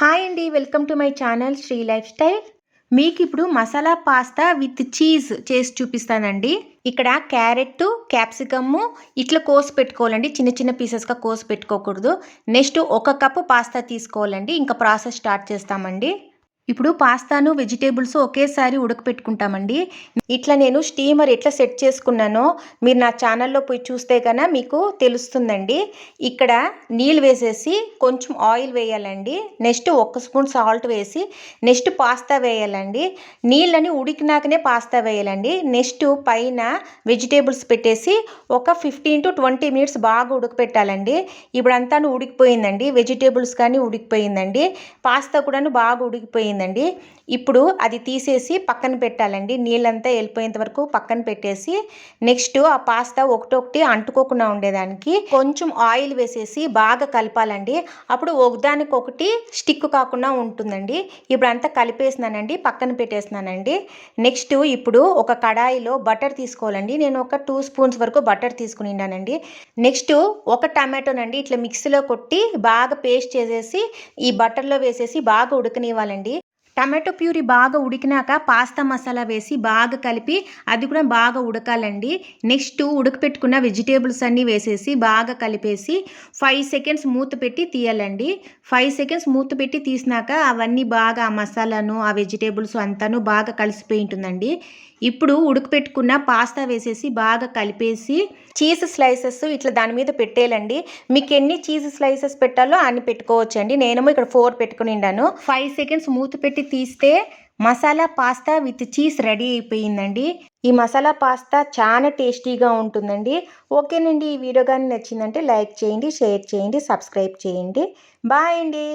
Hi అండి. Welcome to my channel Sri life style. మీకు ఇప్పుడు మసాలా పాస్తా విత్ చీజ్ చేసి చూపిస్తానండి. ఇక్కడ క్యారెట్, క్యాప్సికమ్ ఇట్లా కోసి పెట్టుకోవాలండి. చిన్న చిన్న పీసెస్గా కోసి పెట్టుకోకూడదు. నెక్స్ట్ 1 కప్పు పాస్తా తీసుకోవాలండి. ఇంకా ప్రాసెస్ స్టార్ట్ చేస్తామండి. ఇప్పుడు పాస్తాను వెజిటేబుల్స్ ఒకేసారి ఉడకపెట్టుకుంటామండి. ఇట్లా నేను స్టీమర్ ఎట్లా సెట్ చేసుకున్నానో మీరు నా ఛానల్లో పోయి చూస్తే కన్నా మీకు తెలుస్తుందండి. ఇక్కడ నీళ్ళు వేసేసి కొంచెం ఆయిల్ వేయాలండి. నెక్స్ట్ 1 స్పూన్ సాల్ట్ వేసి నెక్స్ట్ పాస్తా వేయాలండి. నీళ్ళని ఉడికినాకనే పాస్తా వేయాలండి. నెక్స్ట్ పైన వెజిటేబుల్స్ పెట్టేసి ఒక 15 to 20 మినిట్స్ బాగా ఉడకపెట్టాలండి. ఇప్పుడంతా ఉడికిపోయిందండి. వెజిటేబుల్స్ కానీ ఉడికిపోయిందండి. పాస్తా కూడాను బాగా ఉడికిపోయింది. ఇప్పుడు అది తీసేసి పక్కన పెట్టాలండి. నీళ్ళంతా వెళ్ళిపోయేంత వరకు పక్కన పెట్టేసి నెక్స్ట్ ఆ పాస్తా ఒకటొకటి అంటుకోకుండా ఉండేదానికి కొంచెం ఆయిల్ వేసేసి బాగా కలపాలండి. అప్పుడు ఒకదానికొకటి స్టిక్ కాకుండా ఉంటుందండి. ఇప్పుడు అంతా కలిపేసినానండి, పక్కన పెట్టేసినానండి. నెక్స్ట్ ఇప్పుడు ఒక కడాయిలో బటర్ తీసుకోవాలండి. నేను ఒక 2 స్పూన్స్ వరకు బటర్ తీసుకునిన్నానండి. నెక్స్ట్ ఒక టమాటోనండి ఇట్లా మిక్సీలో కొట్టి బాగా పేస్ట్ చేసేసి ఈ బటర్లో వేసేసి బాగా ఉడకనివ్వాలండి. టమాటో ప్యూరీ బాగా ఉడికినాక పాస్తా మసాలా వేసి బాగా కలిపి అది కూడా బాగా ఉడకాలండి. నెక్స్ట్ ఉడకపెట్టుకున్న వెజిటేబుల్స్ అన్నీ వేసేసి బాగా కలిపేసి 5 సెకండ్స్ మూత పెట్టి తీయాలండి. 5 సెకండ్స్ మూత పెట్టి తీసినాక అవన్నీ బాగా ఆ మసాలాను ఆ వెజిటేబుల్స్ అంతాను బాగా కలిసిపోయి ఉంటుందండి. ఇప్పుడు ఉడకపెట్టుకున్న పాస్తా వేసేసి బాగా కలిపేసి చీజ్ స్లైసెస్ ఇట్లా దాని మీద పెట్టేయాలండి. మీకు ఎన్ని చీజ్ స్లైసెస్ పెట్టాలో అన్ని పెట్టుకోవచ్చండి. నేనేమో ఇక్కడ 4 పెట్టుకునిండాను. 5 సెకండ్స్ మూత పెట్టి తీస్తే masala pasta with cheese ready అయిపోయిందండి. ఈ మసాలా పాస్తా చాలా టేస్టీగా ఉంటుందండి. ఓకేనండి. ఈ వీడియో కానీ నచ్చిందంటే లైక్ చేయండి, షేర్ చేయండి, సబ్స్క్రైబ్ చేయండి. బాయ్ అండి.